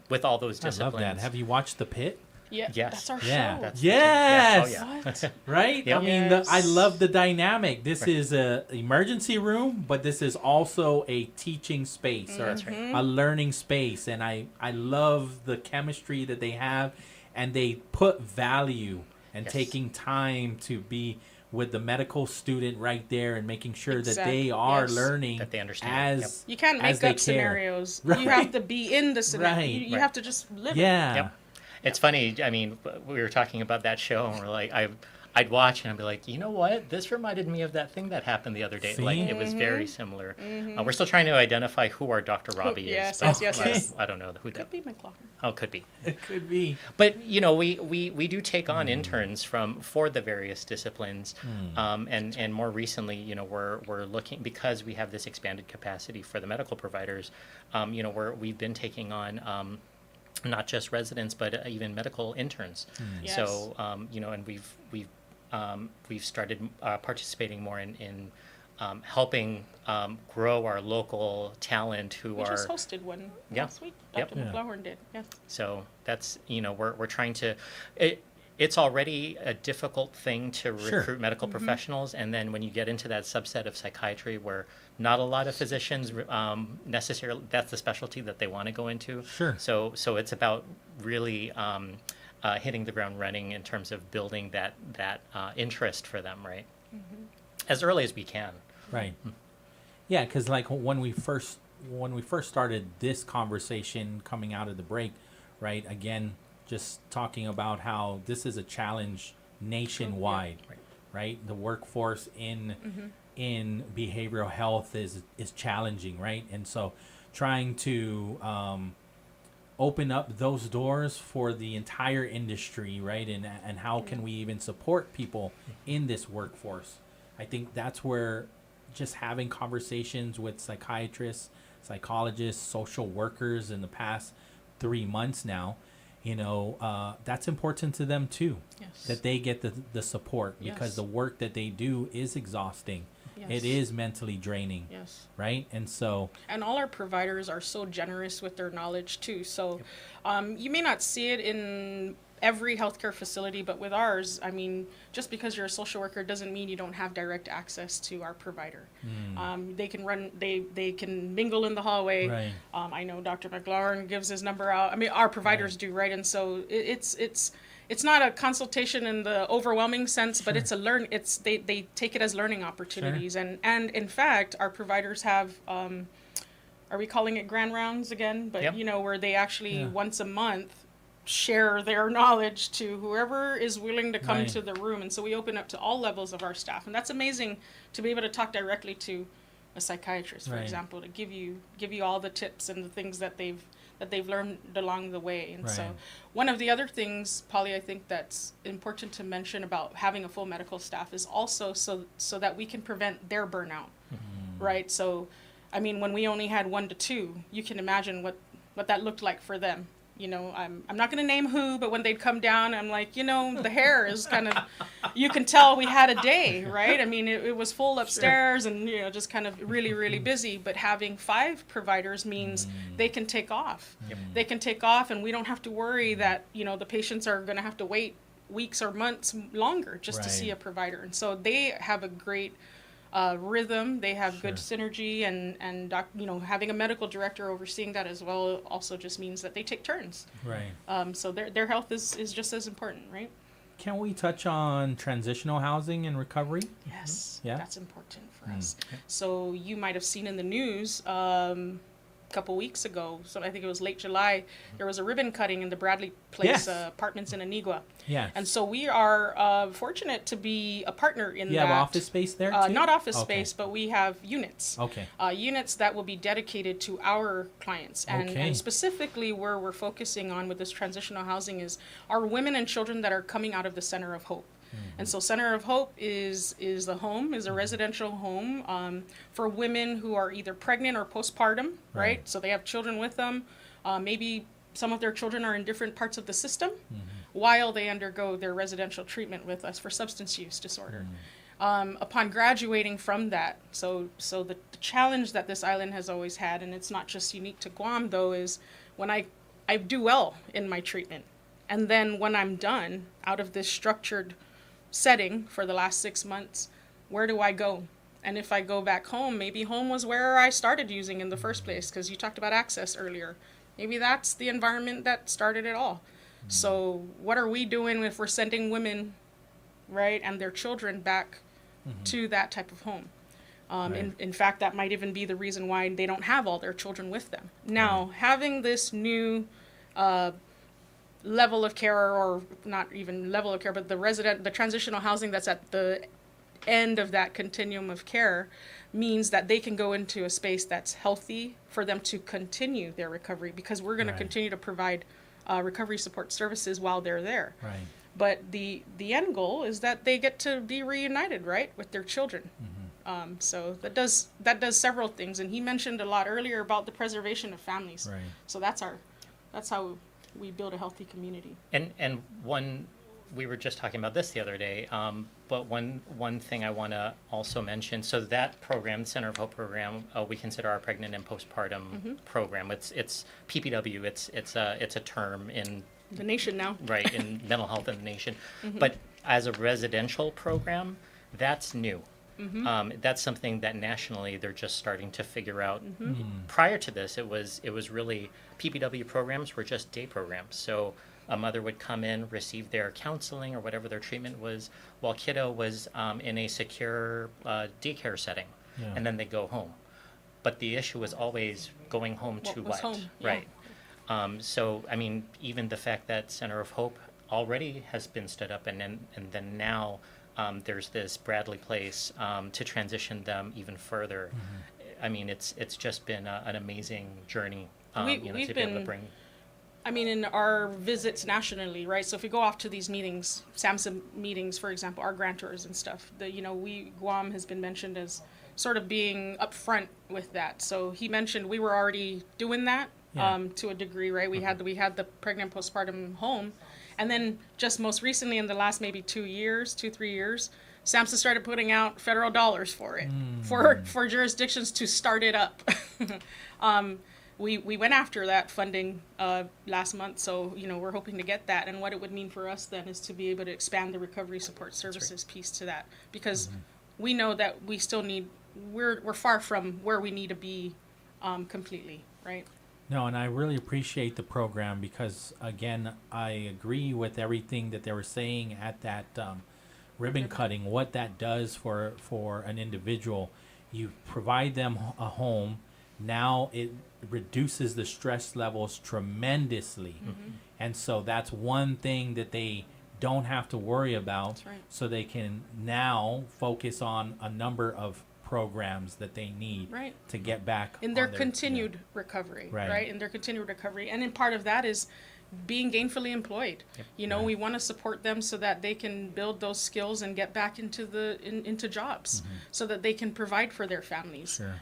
with all those I disciplines. love that. Have you watched The Pit? Yeah, Yes. that's our Yeah. show. That's- Yes. Yeah. Oh, yeah. Right? Yep. I mean, I love the dynamic. This is a emergency room, but this is also a teaching space or That's right. Mm-hmm. a learning space. And I love the chemistry that they have, and they put value and Yes. taking time to be with the medical student right there and making sure that Exactly. they are Yes. learning That they understand. as Yep. You can't as make they up care. scenarios. Right. You have to be in the scenario. Right. You Right. have to just live it. Yeah. Yep. It's funny. I mean, we were talking about that show, and we're like, I'd watch and I'd be like, you know what? This reminded me of that thing that happened the other day. See? Like, it was very similar. We're still trying to identify who our Dr. Robbie yes, is. yes, but yes. I don't know who that. Could be McLaughlin. Oh, could be. It could be. But we do take on interns for the various disciplines, and more recently, we're looking, because we have this expanded capacity for the medical providers. We've been taking on. Not just residents, but even medical interns. Yes. So and we've started participating more in helping grow our local talent who We are. just hosted one last week. Yep. Dr. McLaughlin did. Yes. So that's we're trying to. it's already a difficult thing to Sure. recruit medical professionals, and then when you get into that subset of psychiatry where not a lot of physicians necessarily, that's the specialty that they want to go into. Sure. So it's about really hitting the ground running in terms of building that interest for them, right? As early as we can. Right. Yeah, because like when we first started this conversation coming out of the break, right? Again, just talking about how this is a challenge nationwide, right? The workforce in behavioral health is challenging, right? And so trying to open up those doors for the entire industry, right? And how can we even support people in this workforce? I think that's where just having conversations with psychiatrists, psychologists, social workers in the past 3 months now, that's important to them too. Yes. That they get the support, because Yes. the work that they do is exhausting. Yes. It is mentally draining. Yes. Right? And so And all our providers are so generous with their knowledge too. So you may not see it in every healthcare facility, but with ours, I mean, just because you're a social worker doesn't mean you don't have direct access to our provider. They can they can mingle in the hallway. Right. I know Dr. McLaurin gives his number out. I mean, our providers do, right? And so it's not a consultation in the overwhelming sense, but it's they take it as learning opportunities. And in fact, our providers have, are we calling it grand rounds again? But where they actually once a month share their knowledge to whoever is willing to come to the room. And so we open up to all levels of our staff. And that's amazing to be able to talk directly to a psychiatrist, for example, to give you all the tips and the things that they've learned along the way. And so one of the other things, Polly, I think that's important to mention about having a full medical staff is also so that we can prevent their burnout, right? So, I mean, when we only had 1 to 2, you can imagine what that looked like for them. I'm not going to name who, but when they'd come down, I'm like, the hair is kind of, you can tell we had a day, right? I mean, it was full upstairs and, just kind of really, really busy. But having 5 providers means they can take off. They can take off, and we don't have to worry that, the patients are going to have to wait weeks or months longer just to see a provider. And so they have a great rhythm. They have good synergy, and having a medical director overseeing that as well also just means that they take turns. Right. So their health is just as important, right? Can we touch on transitional housing and recovery? Yes. Yeah. That's important for us. So you might have seen in the news couple weeks ago, so I think it was late July, there was a ribbon cutting in the Bradley Place apartments in Anigua. Yes. And so we are fortunate to be a partner in that. You have office space there too? Not office space, but we have units. Okay. Units that will be dedicated to our clients. And specifically where we're focusing on with this transitional housing is our women and children that are coming out of the Center of Hope. And so Center of Hope is a residential home for women who are either pregnant or postpartum, right? So they have children with them. Maybe some of their children are in different parts of the system while they undergo their residential treatment with us for substance use disorder. Upon graduating from that, so the challenge that this island has always had, and it's not just unique to Guam though, is when I do well in my treatment, and then when I'm done out of this structured setting for the last 6 months, where do I go? And if I go back home, maybe home was where I started using in the first place, because you talked about access earlier. Maybe that's the environment that started it all. So what are we doing if we're sending women, right, and their children back to that type of home? In fact, that might even be the reason why they don't have all their children with them. Now, having this new level of care, or not even level of care, but the transitional housing that's at the end of that continuum of care means that they can go into a space that's healthy for them to continue their recovery, because we're going to continue to provide recovery support services while they're there. Right. But the end goal is that they get to be reunited, right, with their children. So that does several things, and he mentioned a lot earlier about the preservation of families. Right. So that's how we build a healthy community. And we were just talking about this the other day, but one thing I want to also mention, so that program, the Center of Hope program, we consider our pregnant and postpartum program. It's PPW. It's a term in the nation now. Right, in mental health in the nation. Mhm. But as a residential program, that's new. That's something that nationally they're just starting to figure out. Prior to this, it was really PBW programs were just day programs. So a mother would come in, receive their counseling or whatever their treatment was, while kiddo was in a secure daycare setting, Yeah. and then they go home. But the issue was always going home to was what? home, yeah. Right. So I mean, even the fact that Center of Hope already has been stood up, and then now there's this Bradley Place to transition them even further. I mean, it's just been an amazing journey. We've to be able to been- bring. I mean, in our visits nationally, right? So if we go off to these meetings, SAMHSA meetings, for example, our grantors and stuff, Guam has been mentioned as sort of being upfront with that. So he mentioned we were already doing that to a degree, right? We had the pregnant postpartum home, and then just most recently, in the last maybe 3 years, SAMHSA started putting out federal dollars for it, for jurisdictions to start it up. We went after that funding last month, so we're hoping to get that. And what it would mean for us then is to be able to expand the recovery support services piece to that, because we know that we still need. We're far from where we need to be completely, right? No, and I really appreciate the program because, again, I agree with everything that they were saying at that ribbon cutting, what that does for an individual. You provide them a home. Now it reduces the stress levels tremendously. And so that's one thing that they don't have to worry about. That's right. So they can now focus on a number of programs that they need Right. to get back In their on continued recovery, Right. right? In their continued recovery. And in part of that is being gainfully employed. We want to support them so that they can build those skills and get back into jobs so that they can provide for their families. Sure.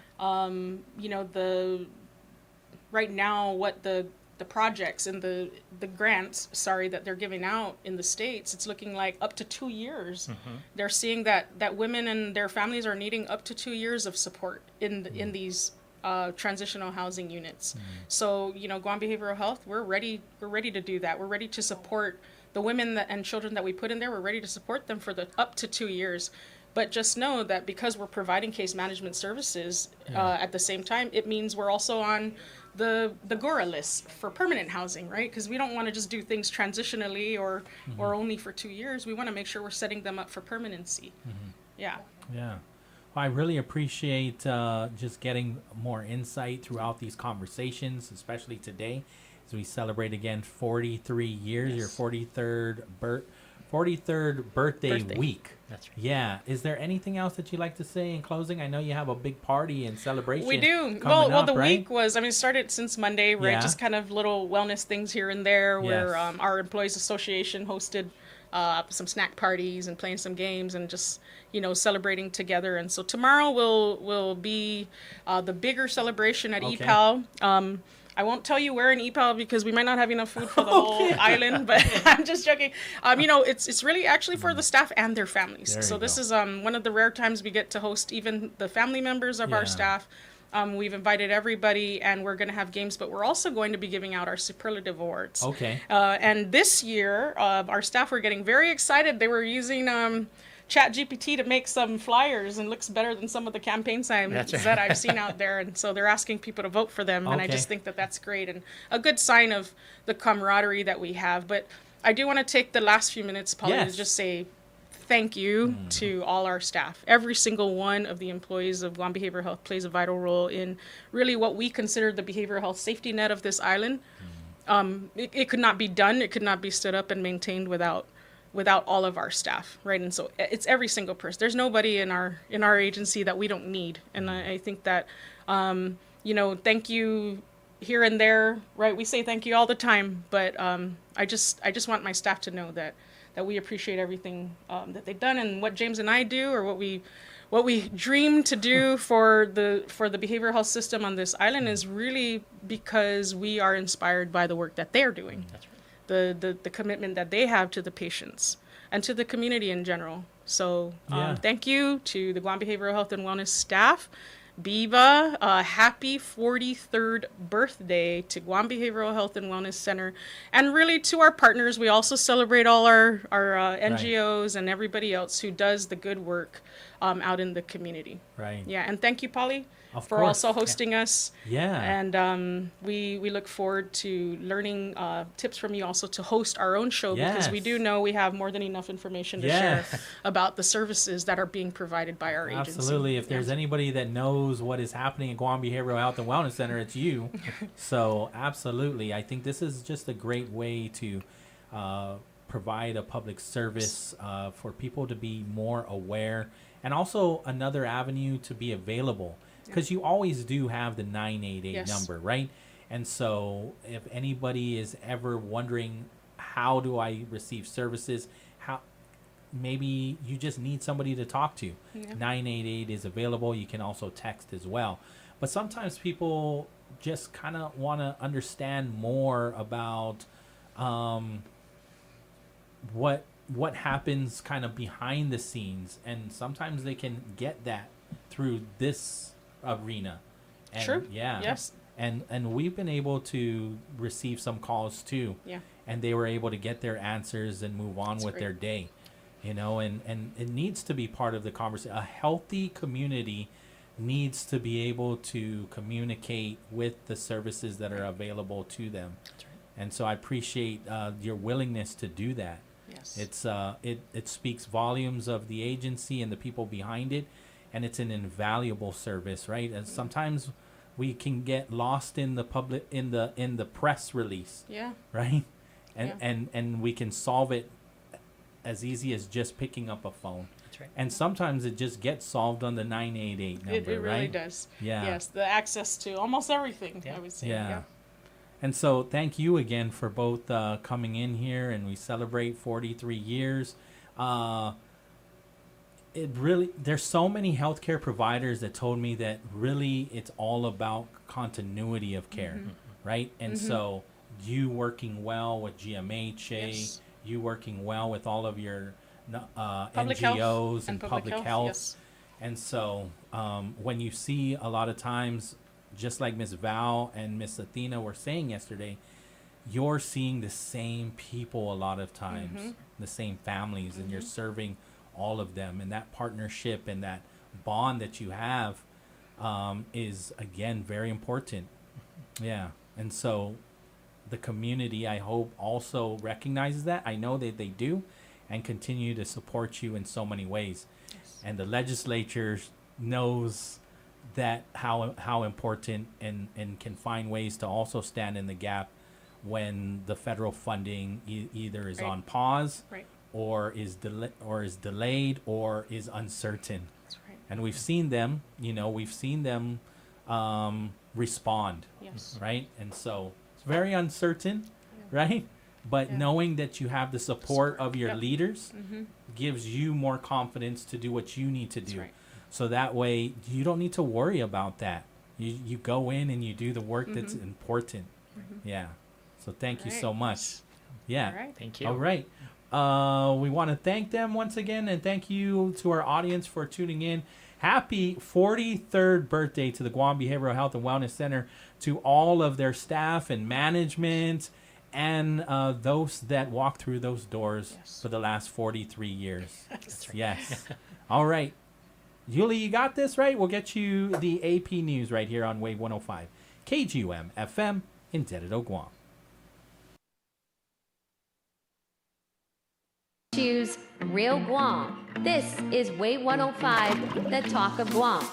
Right now what the projects and the grants, that they're giving out in the States, it's looking like up to 2 years. They're seeing that women and their families are needing up to 2 years of support in these transitional housing units. So, Guam Behavioral Health, we're ready to do that. We're ready to support the women and children that we put in there. We're ready to support them for the up to 2 years. But just know that because we're providing case management services at the same time, it means we're also on the GORA list for permanent housing, right? Because we don't want to just do things transitionally or only for 2 years. We want to make sure we're setting them up for permanency. Yeah. Yeah. Well, I really appreciate just getting more insight throughout these conversations, especially today as we celebrate again 43 years, your 43rd birthday week. That's right. Yeah. Is there anything else that you'd like to say in closing? I know you have a big party and celebration. We do. coming Well, up, the right? week was, it started since Monday, right? Yeah. Just kind of little wellness things here and there where Yes. our Employees Association hosted some snack parties and playing some games and just, celebrating together. And so tomorrow will be the bigger celebration at Okay. EPAL. I won't tell you where in EPAL because we might not have enough food for the whole island, but I'm just joking. It's really actually for the staff and their families. There So you this go. is one of the rare times we get to host even the family members of Yeah. our staff. We've invited everybody, and we're going to have games, but we're also going to be giving out our superlative awards. Okay. And this year, our staff were getting very excited. They were using ChatGPT to make some flyers, and looks better than some of the campaign signs That's right. that I've seen out there. And so they're asking people to vote for them, and I Okay. just think that that's great and a good sign of the camaraderie that we have. But I do want to take the last few minutes, Polly, Yes. to just say thank you to all our staff. Every single one of the employees of Guam Behavioral Health plays a vital role in really what we consider the behavioral health safety net of this island. It could not be done. It could not be stood up and maintained without all of our staff, right? And so it's every single person. There's nobody in our agency that we don't need. And I think that, thank you here and there, right? We say thank you all the time, but I just want my staff to know that we appreciate everything that they've done, and what James and I do, or what we dream to do for the behavioral health system on this island, is really because we are inspired by the work that they're doing. That's right. The commitment that they have to the patients and to the community in general. So Yeah. thank you to the Guam Behavioral Health and Wellness staff, BIBA, happy 43rd birthday to Guam Behavioral Health and Wellness Center. And really to our partners, we also celebrate all our NGOs and everybody else who does the good work out in the community. Right. Yeah, and thank you, Polly, for course. also hosting us. Yeah. And we look forward to learning tips from you also to host our own show, because we do know we have more than enough information to share about the services that are being provided by our agency. Absolutely. If there's anybody that knows what is happening at Guam Behavioral Health and Wellness Center, it's you. So absolutely. I think this is just a great way to provide a public service for people to be more aware, and also another avenue to be available, because you always do have the 988 number, right? And so if anybody is ever wondering, how do I receive services, maybe you just need somebody to talk to. 988 is available. You can also text as well. But sometimes people just kind of want to understand more about what happens kind of behind the scenes, and sometimes they can get that through this arena. And Sure. Yeah. Yes. And we've been able to receive some calls too. Yeah. And they were able to get their answers and move on with their day. You know, and it needs to be part of the conversation. A healthy community needs to be able to communicate with the services that are available to them. That's right. And so I appreciate your willingness to do that. Yes. It's it speaks volumes of the agency and the people behind it, and it's an invaluable service, right? And sometimes we can get lost in the public in the press release. Yeah. Right? And we can solve it as easy as just picking up a phone. That's right. And sometimes it just gets solved on the 988 number, It really right? does. Yeah. Yes, the access to almost everything, I would say. Yeah. And so thank you again for both coming in here, and we celebrate 43 years. It really, there's so many healthcare providers that told me that really it's all about continuity of care, right? And so you working well with GMHA, you working well with all of your Public health NGOs and public public health, health. yes. And so when you see a lot of times, just like Miss Val and Miss Athena were saying yesterday, you're seeing the same people a lot of times, the same families, and you're serving all of them. And that partnership and that bond that you have is, again, very important. Yeah. And so the community, I hope, also recognizes that. I know that they do, and continue to support you in so many ways. And the legislature knows that how important, and can find ways to also stand in the gap when the federal funding either is on pause, or is delayed or is uncertain. That's right. And we've seen them, respond. Yes. Right? And so it's very uncertain, right? But knowing that you have the support of your leaders gives you more confidence to do what you need to do. right. So that way you don't need to worry about that. You go in and you do the work that's important. Yeah. So thank you so much. Yeah. All right. Thank you. All right. We want to thank them once again, and thank you to our audience for tuning in. Happy 43rd birthday to the Guam Behavioral Health and Wellness Center, to all of their staff and management, and those that walked through those doors for the last 43 years. Yes. All right. Yuli, you got this, right? We'll get you the AP News right here on Wave 105. KGUM FM in Dededo, Guam. Choose Real Guam. This is Wave 105, the talk of Guam.